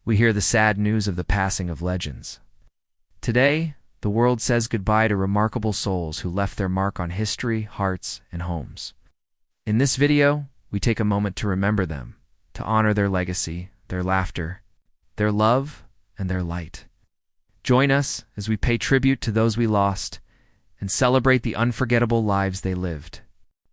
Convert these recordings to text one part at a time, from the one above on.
we hear the sad news of the passing of legends. Today, the world says goodbye to remarkable souls who left their mark on history, hearts, and homes. In this video, we take a moment to remember them, to honor their legacy, their laughter, their love, and their light. Join us as we pay tribute to those we lost and celebrate the unforgettable lives they lived.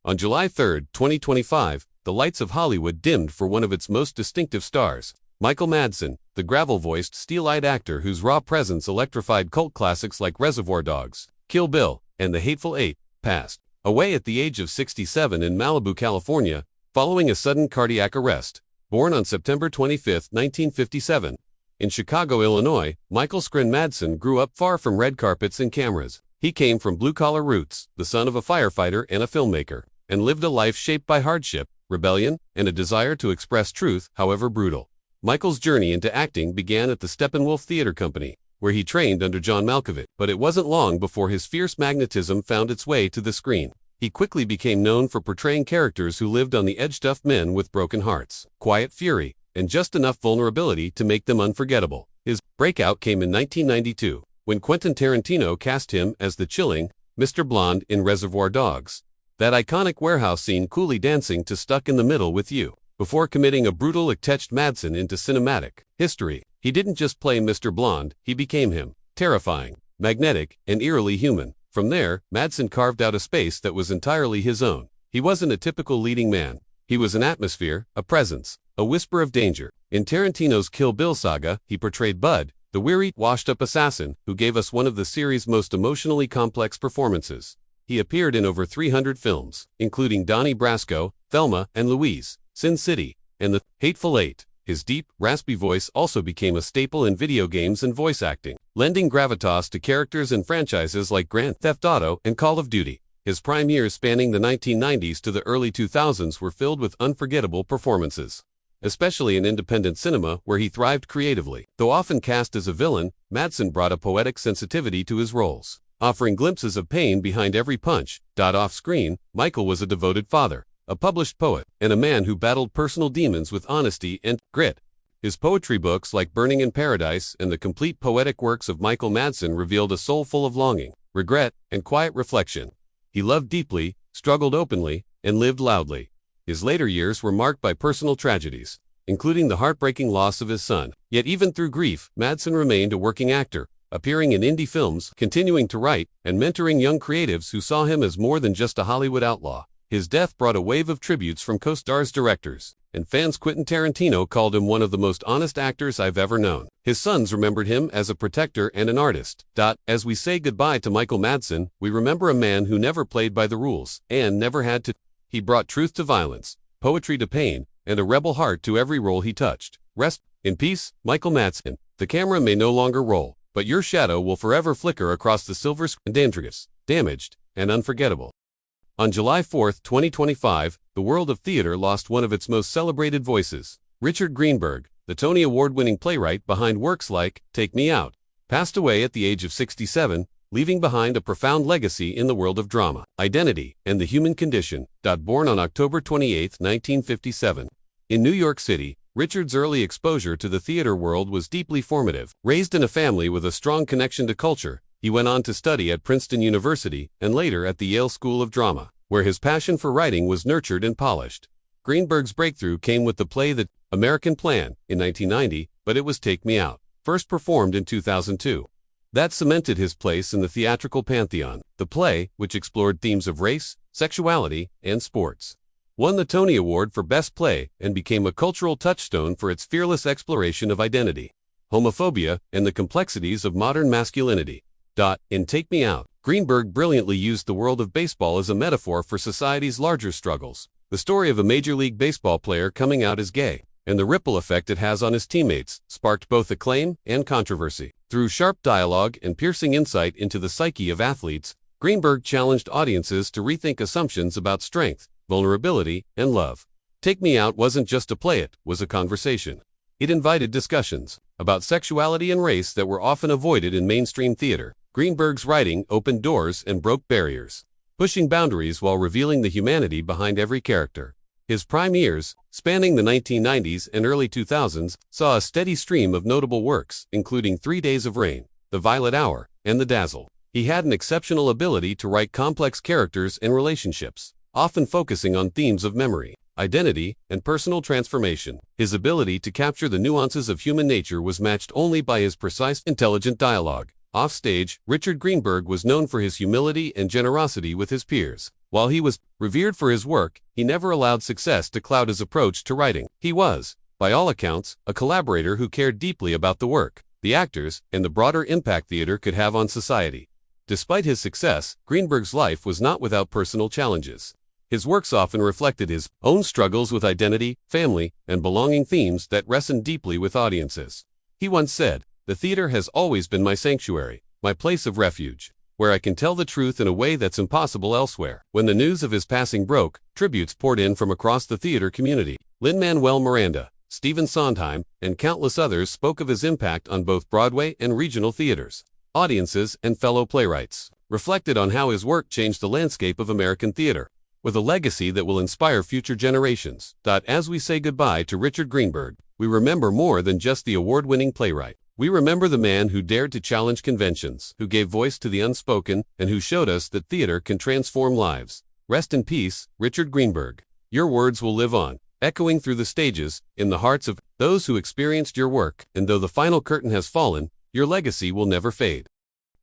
On July 3, 2025, the lights of Hollywood dimmed for one of its most distinctive stars, Michael Madson, the gravel-voiced, steel-eyed actor whose raw presence electrified cult classics like Reservoir Dogs, Kill Bill, and The Hateful Eight, passed away at the age of 67 in Malibu, California, following a sudden cardiac arrest. Born on September 25, 1957, in Chicago, Illinois, Michael Scrin Madson grew up far from red carpets and cameras. He came from blue-collar roots, the son of a firefighter and a filmmaker, and lived a life shaped by hardship, rebellion, and a desire to express truth, however brutal. Michael's journey into acting began at the Steppenwolf Theater Company, where he trained under John Malkovich, but it wasn't long before his fierce magnetism found its way to the screen. He quickly became known for portraying characters who lived on the edge, tough men with broken hearts, quiet fury, and just enough vulnerability to make them unforgettable. His breakout came in 1992, when Quentin Tarantino cast him as the chilling Mr. Blonde in Reservoir Dogs. That iconic warehouse scene coolly dancing to Stuck in the Middle with You. Before committing a brutal etched Madson into cinematic history, he didn't just play Mr. Blonde, he became him. Terrifying, magnetic, and eerily human. From there, Madson carved out a space that was entirely his own. He wasn't a typical leading man. He was an atmosphere, a presence, a whisper of danger. In Tarantino's Kill Bill saga, he portrayed Bud, the weary, washed-up assassin who gave us one of the series' most emotionally complex performances. He appeared in over 300 films, including Donnie Brasco, Thelma and Louise, Sin City, and The Hateful Eight. His deep, raspy voice also became a staple in video games and voice acting, lending gravitas to characters in franchises like Grand Theft Auto and Call of Duty. His prime years spanning the 1990s to the early 2000s were filled with unforgettable performances, especially in independent cinema where he thrived creatively. Though often cast as a villain, Madson brought a poetic sensitivity to his roles, offering glimpses of pain behind every punch. Off-screen, Michael was a devoted father, a published poet, and a man who battled personal demons with honesty and grit. His poetry books like Burning in Paradise and the complete poetic works of Michael Madson revealed a soul full of longing, regret, and quiet reflection. He loved deeply, struggled openly, and lived loudly. His later years were marked by personal tragedies, including the heartbreaking loss of his son. Yet even through grief, Madson remained a working actor, appearing in indie films, continuing to write, and mentoring young creatives who saw him as more than just a Hollywood outlaw. His death brought a wave of tributes from co-stars, directors, and fans. Quentin Tarantino called him one of the most honest actors I've ever known. His sons remembered him as a protector and an artist. As we say goodbye to Michael Madson, we remember a man who never played by the rules, and never had to. He brought truth to violence, poetry to pain, and a rebel heart to every role he touched. Rest in peace, Michael Madson. The camera may no longer roll, but your shadow will forever flicker across the silver screen. Dangerous, damaged, and unforgettable. On July 4, 2025, the world of theater lost one of its most celebrated voices. Richard Greenberg, the Tony Award-winning playwright behind works like Take Me Out, passed away at the age of 67, leaving behind a profound legacy in the world of drama, identity, and the human condition. Born on October 28, 1957. In New York City, Richard's early exposure to the theater world was deeply formative. Raised in a family with a strong connection to culture, he went on to study at Princeton University and later at the Yale School of Drama, where his passion for writing was nurtured and polished. Greenberg's breakthrough came with the play The American Plan in 1990, but it was Take Me Out, first performed in 2002. That cemented his place in the theatrical pantheon. The play, which explored themes of race, sexuality, and sports, won the Tony Award for Best Play and became a cultural touchstone for its fearless exploration of identity, homophobia, and the complexities of modern masculinity. In Take Me Out, Greenberg brilliantly used the world of baseball as a metaphor for society's larger struggles. The story of a Major League Baseball player coming out as gay, and the ripple effect it has on his teammates, sparked both acclaim and controversy. Through sharp dialogue and piercing insight into the psyche of athletes, Greenberg challenged audiences to rethink assumptions about strength, vulnerability, and love. Take Me Out wasn't just a play, it was a conversation. It invited discussions about sexuality and race that were often avoided in mainstream theater. Greenberg's writing opened doors and broke barriers, pushing boundaries while revealing the humanity behind every character. His prime years, spanning the 1990s and early 2000s, saw a steady stream of notable works, including 3 Days of Rain, The Violet Hour, and The Dazzle. He had an exceptional ability to write complex characters and relationships, often focusing on themes of memory, identity, and personal transformation. His ability to capture the nuances of human nature was matched only by his precise, intelligent dialogue. Offstage, Richard Greenberg was known for his humility and generosity with his peers. While he was revered for his work, he never allowed success to cloud his approach to writing. He was, by all accounts, a collaborator who cared deeply about the work, the actors, and the broader impact theater could have on society. Despite his success, Greenberg's life was not without personal challenges. His works often reflected his own struggles with identity, family, and belonging, themes that resonate deeply with audiences. He once said, "The theater has always been my sanctuary, my place of refuge, where I can tell the truth in a way that's impossible elsewhere." When the news of his passing broke, tributes poured in from across the theater community. Lin-Manuel Miranda, Stephen Sondheim, and countless others spoke of his impact on both Broadway and regional theaters. Audiences and fellow playwrights reflected on how his work changed the landscape of American theater, with a legacy that will inspire future generations. As we say goodbye to Richard Greenberg, we remember more than just the award-winning playwright. We remember the man who dared to challenge conventions, who gave voice to the unspoken, and who showed us that theater can transform lives. Rest in peace, Richard Greenberg. Your words will live on, echoing through the stages, in the hearts of those who experienced your work, and though the final curtain has fallen, your legacy will never fade.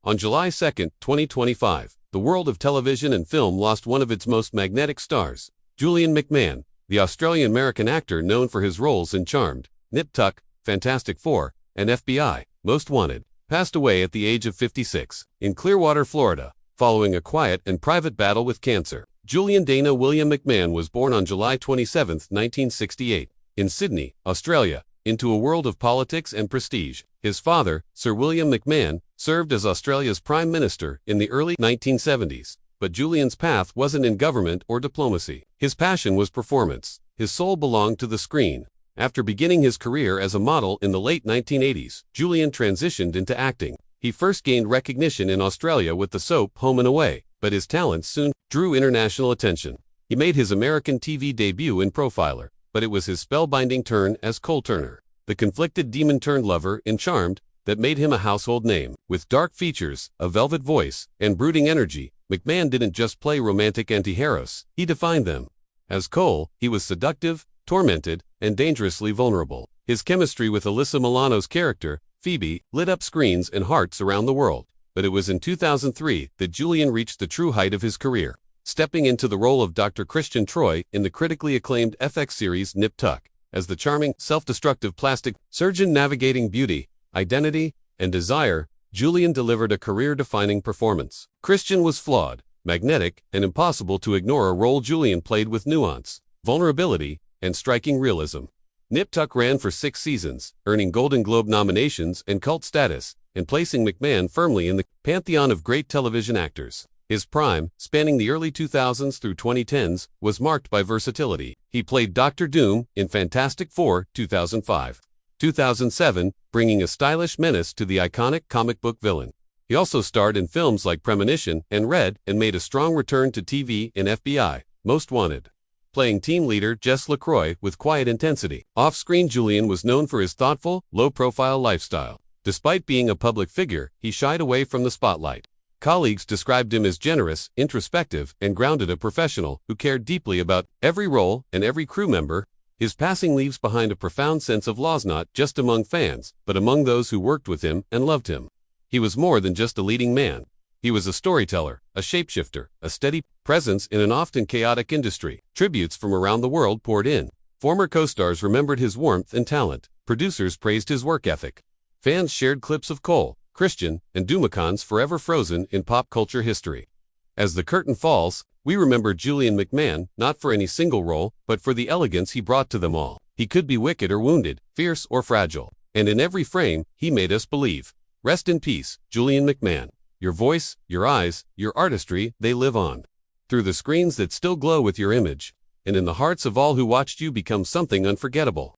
On July 2, 2025, the world of television and film lost one of its most magnetic stars. Julian McMahon, the Australian-American actor known for his roles in Charmed, Nip Tuck, Fantastic Four, and FBI, Most Wanted, passed away at the age of 56, in Clearwater, Florida, following a quiet and private battle with cancer. Julian Dana William McMahon was born on July 27, 1968, in Sydney, Australia, into a world of politics and prestige. His father, Sir William McMahon, served as Australia's Prime Minister in the early 1970s, but Julian's path wasn't in government or diplomacy. His passion was performance. His soul belonged to the screen. After beginning his career as a model in the late 1980s, Julian transitioned into acting. He first gained recognition in Australia with the soap Home and Away, but his talents soon drew international attention. He made his American TV debut in Profiler, but it was his spellbinding turn as Cole Turner, the conflicted demon-turned-lover in Charmed, that made him a household name. With dark features, a velvet voice, and brooding energy, McMahon didn't just play romantic anti-heroes, he defined them. As Cole, he was seductive, tormented, and dangerously vulnerable. His chemistry with Alyssa Milano's character, Phoebe, lit up screens and hearts around the world. But it was in 2003 that Julian reached the true height of his career, stepping into the role of Dr. Christian Troy in the critically acclaimed FX series Nip Tuck. As the charming, self-destructive plastic surgeon navigating beauty, identity, and desire, Julian delivered a career-defining performance. Christian was flawed, magnetic, and impossible to ignore, a role Julian played with nuance, vulnerability, and striking realism. Nip Tuck ran for 6 seasons, earning Golden Globe nominations and cult status, and placing McMahon firmly in the pantheon of great television actors. His prime, spanning the early 2000s through 2010s, was marked by versatility. He played Dr. Doom in Fantastic Four 2005. 2007, bringing a stylish menace to the iconic comic book villain. He also starred in films like Premonition and Red, and made a strong return to TV in FBI, Most Wanted, playing team leader Jess LaCroix with quiet intensity. Off-screen, Julian was known for his thoughtful, low-profile lifestyle. Despite being a public figure, he shied away from the spotlight. Colleagues described him as generous, introspective, and grounded, a professional who cared deeply about every role and every crew member. His passing leaves behind a profound sense of loss, not just among fans, but among those who worked with him and loved him. He was more than just a leading man. He was a storyteller, a shapeshifter, a steady presence in an often chaotic industry. Tributes from around the world poured in. Former co-stars remembered his warmth and talent. Producers praised his work ethic. Fans shared clips of Cole, Christian, and Doom, icons forever frozen in pop culture history. As the curtain falls, we remember Julian McMahon, not for any single role, but for the elegance he brought to them all. He could be wicked or wounded, fierce or fragile, and in every frame, he made us believe. Rest in peace, Julian McMahon. Your voice, your eyes, your artistry, they live on. Through the screens that still glow with your image, and in the hearts of all who watched you become something unforgettable.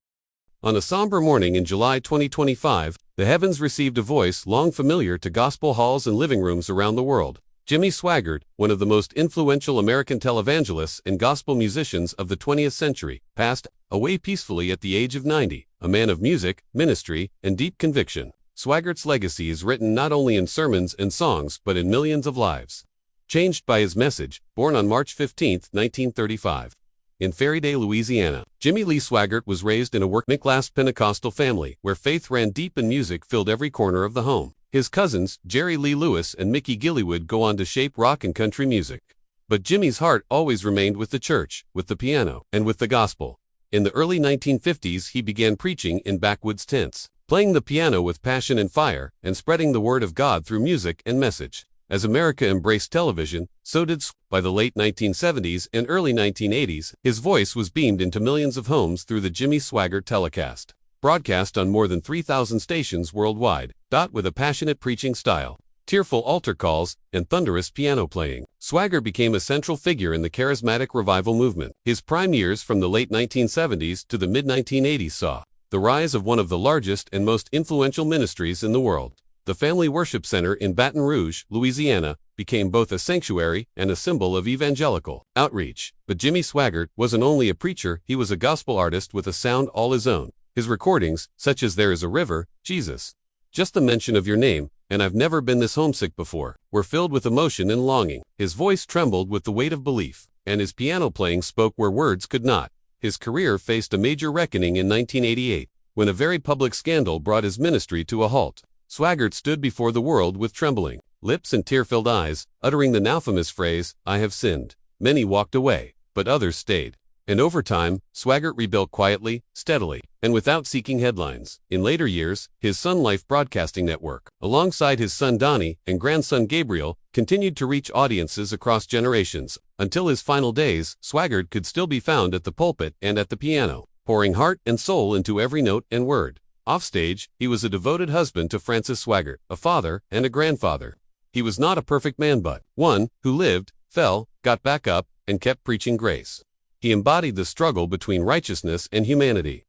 On a somber morning in July 2025, the heavens received a voice long familiar to gospel halls and living rooms around the world. Jimmy Swaggart, one of the most influential American televangelists and gospel musicians of the 20th century, passed away peacefully at the age of 90, a man of music, ministry, and deep conviction. Swaggart's legacy is written not only in sermons and songs but in millions of lives changed by his message. Born on March 15, 1935. In Ferryday, Louisiana, Jimmy Lee Swaggart was raised in a working-class Pentecostal family where faith ran deep and music filled every corner of the home. His cousins, Jerry Lee Lewis and Mickey Gillywood, go on to shape rock and country music. But Jimmy's heart always remained with the church, with the piano, and with the gospel. In the early 1950s, he began preaching in backwoods tents, playing the piano with passion and fire, and spreading the word of God through music and message. As America embraced television, so did Swaggart. By the late 1970s and early 1980s, his voice was beamed into millions of homes through the Jimmy Swaggart telecast, broadcast on more than 3,000 stations worldwide, with a passionate preaching style, tearful altar calls, and thunderous piano playing. Swaggart became a central figure in the charismatic revival movement. His prime years from the late 1970s to the mid-1980s saw the rise of one of the largest and most influential ministries in the world. The Family Worship Center in Baton Rouge, Louisiana, became both a sanctuary and a symbol of evangelical outreach. But Jimmy Swaggart wasn't only a preacher, he was a gospel artist with a sound all his own. His recordings, such as There Is a River, Jesus, Just the Mention of Your Name, and I've Never Been This Homesick Before, were filled with emotion and longing. His voice trembled with the weight of belief, and his piano playing spoke where words could not. His career faced a major reckoning in 1988, when a very public scandal brought his ministry to a halt. Swaggart stood before the world with trembling lips and tear-filled eyes, uttering the now famous phrase, "I have sinned." Many walked away, but others stayed. And over time, Swaggart rebuilt quietly, steadily, and without seeking headlines. In later years, his Sun Life Broadcasting Network, alongside his son Donnie and grandson Gabriel, continued to reach audiences across generations. Until his final days, Swaggart could still be found at the pulpit and at the piano, pouring heart and soul into every note and word. Offstage, he was a devoted husband to Frances Swaggart, a father and a grandfather. He was not a perfect man but one who lived, fell, got back up, and kept preaching grace. He embodied the struggle between righteousness and humanity,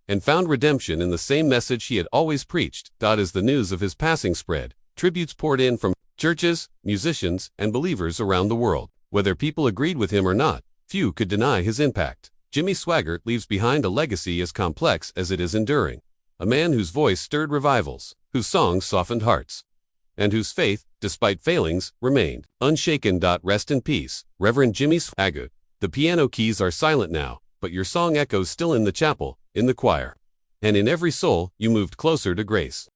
and found redemption in the same message he had always preached. As the news of his passing spread, tributes poured in from churches, musicians, and believers around the world. Whether people agreed with him or not, few could deny his impact. Jimmy Swaggart leaves behind a legacy as complex as it is enduring. A man whose voice stirred revivals, whose songs softened hearts, and whose faith, despite failings, remained unshaken. Rest in peace, Reverend Jimmy Swaggart. The piano keys are silent now, but your song echoes still in the chapel, in the choir, and in every soul you moved closer to grace.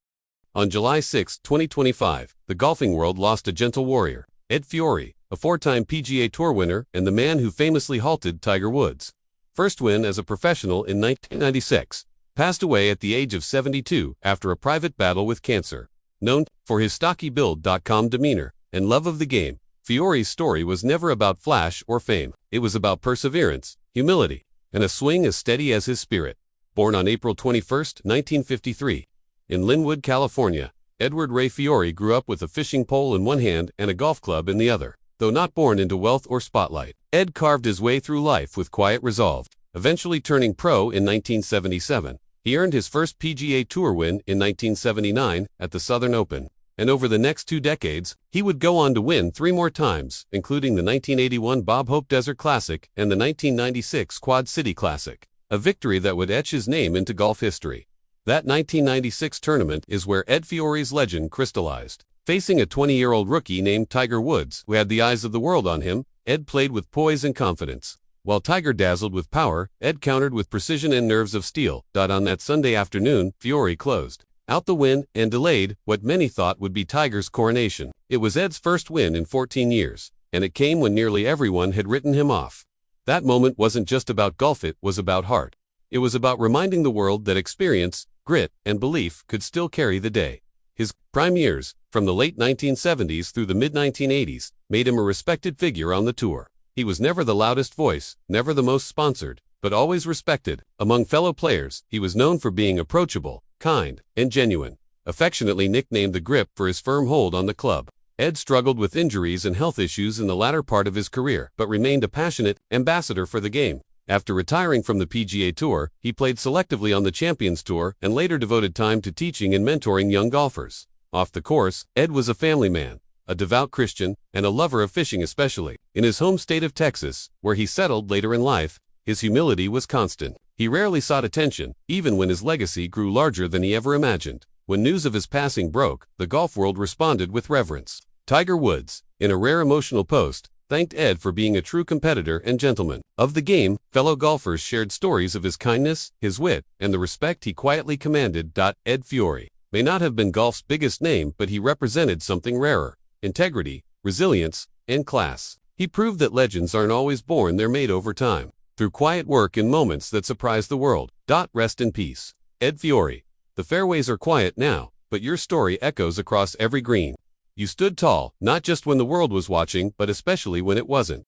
On July 6, 2025, the golfing world lost a gentle warrior, Ed Fiori, a four-time PGA Tour winner and the man who famously halted Tiger Woods' first win as a professional in 1996. Passed away at the age of 72 after a private battle with cancer. Known for his stocky build, calm demeanor, and love of the game, Fiori's story was never about flash or fame. It was about perseverance, humility, and a swing as steady as his spirit. Born on April 21, 1953, in Linwood, California, Edward Ray Fiori grew up with a fishing pole in one hand and a golf club in the other. Though not born into wealth or spotlight, Ed carved his way through life with quiet resolve, eventually turning pro in 1977. He earned his first PGA Tour win in 1979 at the Southern Open, and over the next 2 decades, he would go on to win 3 more times, including the 1981 Bob Hope Desert Classic and the 1996 Quad City Classic, a victory that would etch his name into golf history. That 1996 tournament is where Ed Fiori's legend crystallized. Facing a 20-year-old rookie named Tiger Woods, who had the eyes of the world on him, Ed played with poise and confidence. While Tiger dazzled with power, Ed countered with precision and nerves of steel. On that Sunday afternoon, Fiori closed out the win and delayed what many thought would be Tiger's coronation. It was Ed's first win in 14 years, and it came when nearly everyone had written him off. That moment wasn't just about golf, it was about heart. It was about reminding the world that experience, grit, and belief could still carry the day. His prime years, from the late 1970s through the mid-1980s, made him a respected figure on the tour. He was never the loudest voice, never the most sponsored, but always respected. Among fellow players, he was known for being approachable, kind, and genuine. Affectionately nicknamed the Grip for his firm hold on the club, Ed struggled with injuries and health issues in the latter part of his career, but remained a passionate ambassador for the game. After retiring from the PGA Tour, he played selectively on the Champions Tour and later devoted time to teaching and mentoring young golfers. Off the course, Ed was a family man. a devout Christian, and a lover of fishing especially. In his home state of Texas, where he settled later in life, his humility was constant. He rarely sought attention, even when his legacy grew larger than he ever imagined. When news of his passing broke, the golf world responded with reverence. Tiger Woods, in a rare emotional post, thanked Ed for being a true competitor and gentleman of the game. Fellow golfers shared stories of his kindness, his wit, and the respect he quietly commanded. Ed Fiori may not have been golf's biggest name, but he represented something rarer: integrity, resilience, and class. He proved that legends aren't always born, they're made over time, through quiet work in moments that surprise the world. Rest in peace, Ed Fiori. The fairways are quiet now, but your story echoes across every green. You stood tall, not just when the world was watching, but especially when it wasn't.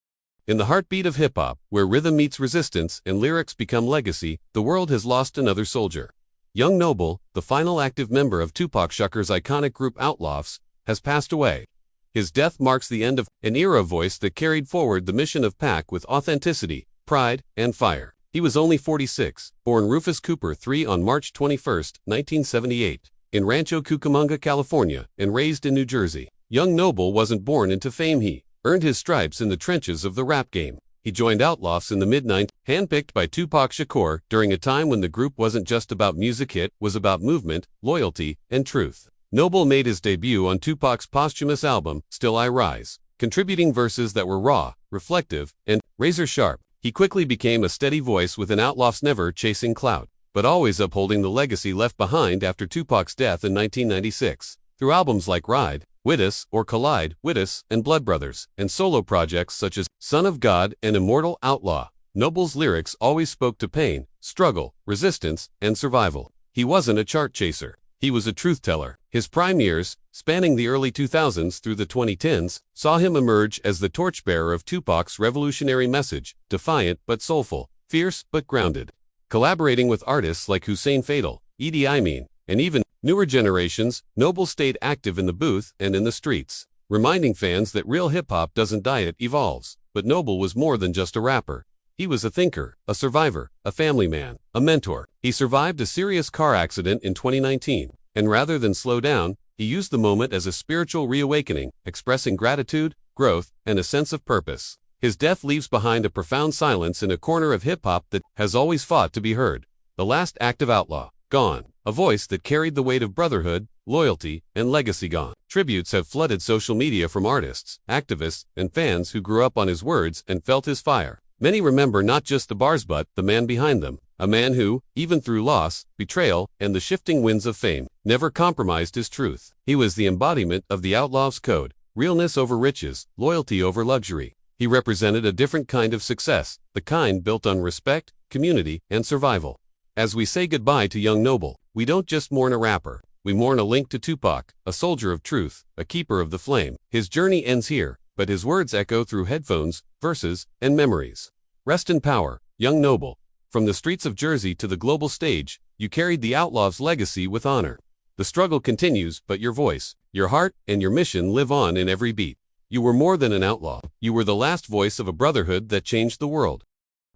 In the heartbeat of hip-hop, where rhythm meets resistance and lyrics become legacy, the world has lost another soldier. Young Noble, the final active member of Tupac Shakur's iconic group Outlawz, has passed away. His death marks the end of an era voice that carried forward the mission of Pac with authenticity, pride, and fire. He was only 46, born Rufus Cooper III on March 21, 1978. In Rancho Cucamonga, California, and raised in New Jersey. Young Noble wasn't born into fame. He earned his stripes in the trenches of the rap game. He joined Outlawz in the mid-90s, handpicked by Tupac Shakur during a time when the group wasn't just about music, it was about movement, loyalty, and truth. Noble made his debut on Tupac's posthumous album, Still I Rise, contributing verses that were raw, reflective, and razor-sharp. He quickly became a steady voice within Outlawz, never chasing clout, but always upholding the legacy left behind after Tupac's death in 1996. Through albums like Ride, With Us, or Collide, With Us, and Blood Brothers, and solo projects such as Son of God and Immortal Outlaw, Noble's lyrics always spoke to pain, struggle, resistance, and survival. He wasn't a chart chaser. He was a truth-teller. His prime years, spanning the early 2000s through the 2010s, saw him emerge as the torchbearer of Tupac's revolutionary message, defiant but soulful, fierce but grounded. Collaborating with artists like Hussein Fatal, Idi Amin, and even newer generations, Noble stayed active in the booth and in the streets, reminding fans that real hip-hop doesn't die, it evolves. But Noble was more than just a rapper. He was a thinker, a survivor, a family man, a mentor. He survived a serious car accident in 2019, and rather than slow down, he used the moment as a spiritual reawakening, expressing gratitude, growth, and a sense of purpose. His death leaves behind a profound silence in a corner of hip-hop that has always fought to be heard. The last active outlaw, gone. A voice that carried the weight of brotherhood, loyalty, and legacy, gone. Tributes have flooded social media from artists, activists, and fans who grew up on his words and felt his fire. Many remember not just the bars but the man behind them. A man who, even through loss, betrayal, and the shifting winds of fame, never compromised his truth. He was the embodiment of the Outlaw's code: realness over riches, loyalty over luxury. He represented a different kind of success, the kind built on respect, community, and survival. As we say goodbye to young Noble, we don't just mourn a rapper. We mourn a link to Tupac, a soldier of truth, a keeper of the flame. His journey ends here, but his words echo through headphones, verses, and memories. Rest in power, young Noble. From the streets of Jersey to the global stage, you carried the Outlaw's legacy with honor. The struggle continues, but your voice, your heart, and your mission live on in every beat. You were more than an outlaw. You were the last voice of a brotherhood that changed the world.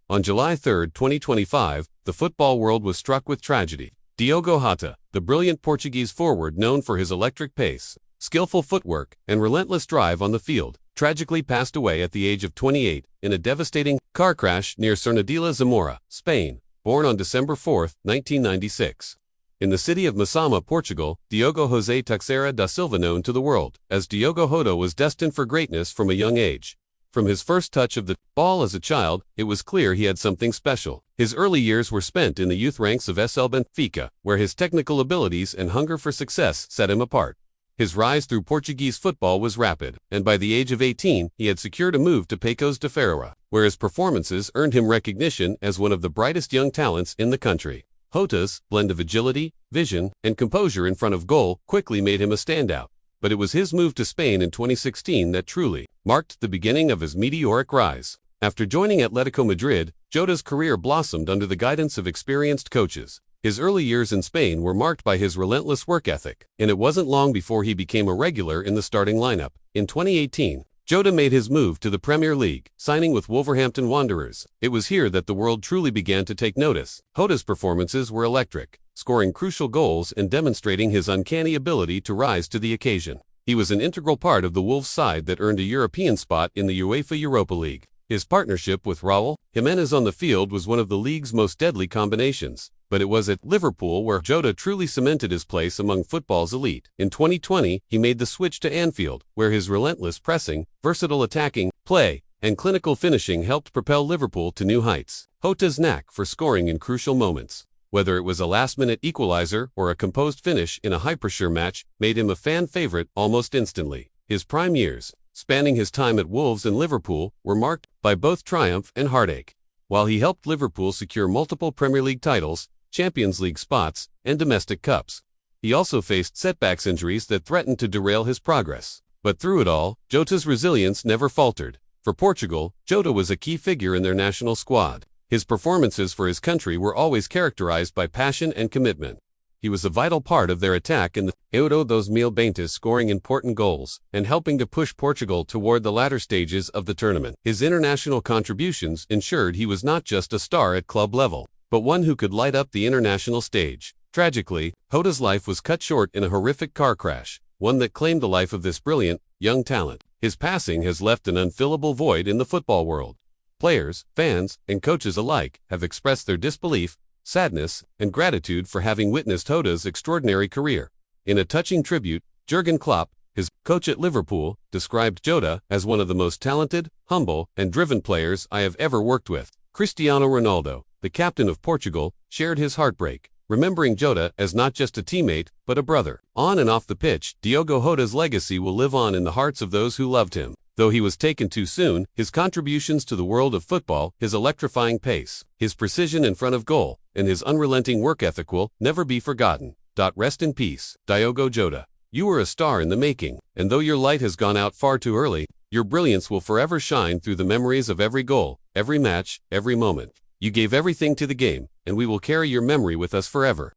On July 3, 2025, the football world was struck with tragedy. Diogo Jota, the brilliant Portuguese forward known for his electric pace, skillful footwork, and relentless drive on the field, tragically passed away at the age of 28 in a devastating car crash near Cerdanyola, Zamora, Spain, born on December 4, 1996. In the city of Massama, Portugal, Diogo José Teixeira da Silva, known to the world as Diogo Jota, was destined for greatness from a young age. From his first touch of the ball as a child, it was clear he had something special. His early years were spent in the youth ranks of SL Benfica, where his technical abilities and hunger for success set him apart. His rise through Portuguese football was rapid, and by the age of 18, he had secured a move to Pecos de Ferreira, where his performances earned him recognition as one of the brightest young talents in the country. Jota's blend of agility, vision, and composure in front of goal quickly made him a standout. But it was his move to Spain in 2016 that truly marked the beginning of his meteoric rise. After joining Atletico Madrid, Jota's career blossomed under the guidance of experienced coaches. His early years in Spain were marked by his relentless work ethic, and it wasn't long before he became a regular in the starting lineup. In 2018, Jota made his move to the Premier League, signing with Wolverhampton Wanderers. It was here that the world truly began to take notice. Jota's performances were electric, scoring crucial goals and demonstrating his uncanny ability to rise to the occasion. He was an integral part of the Wolves side that earned a European spot in the UEFA Europa League. His partnership with Raúl Jiménez on the field was one of the league's most deadly combinations, but it was at Liverpool where Jota truly cemented his place among football's elite. In 2020, he made the switch to Anfield, where his relentless pressing, versatile attacking play, and clinical finishing helped propel Liverpool to new heights. Jota's knack for scoring in crucial moments, whether it was a last-minute equalizer or a composed finish in a high-pressure match, made him a fan favorite almost instantly. His prime years, spanning his time at Wolves and Liverpool, were marked by both triumph and heartache. While he helped Liverpool secure multiple Premier League titles, Champions League spots, and domestic cups, he also faced setbacks, injuries that threatened to derail his progress. But through it all, Jota's resilience never faltered. For Portugal, Jota was a key figure in their national squad. His performances for his country were always characterized by passion and commitment. He was a vital part of their attack in the Euro 2020, scoring important goals and helping to push Portugal toward the latter stages of the tournament. His international contributions ensured he was not just a star at club level, but one who could light up the international stage. Tragically, Jota's life was cut short in a horrific car crash, one that claimed the life of this brilliant, young talent. His passing has left an unfillable void in the football world. Players, fans, and coaches alike have expressed their disbelief, sadness, and gratitude for having witnessed Jota's extraordinary career. In a touching tribute, Jurgen Klopp, his coach at Liverpool, described Jota as one of the most talented, humble, and driven players I have ever worked with. Cristiano Ronaldo, the captain of Portugal, shared his heartbreak, remembering Jota as not just a teammate, but a brother. On and off the pitch, Diogo Jota's legacy will live on in the hearts of those who loved him. Though he was taken too soon, his contributions to the world of football, his electrifying pace, his precision in front of goal, and his unrelenting work ethic will never be forgotten. Rest in peace, Diogo Jota. You were a star in the making, and though your light has gone out far too early, your brilliance will forever shine through the memories of every goal, every match, every moment. You gave everything to the game, and we will carry your memory with us forever.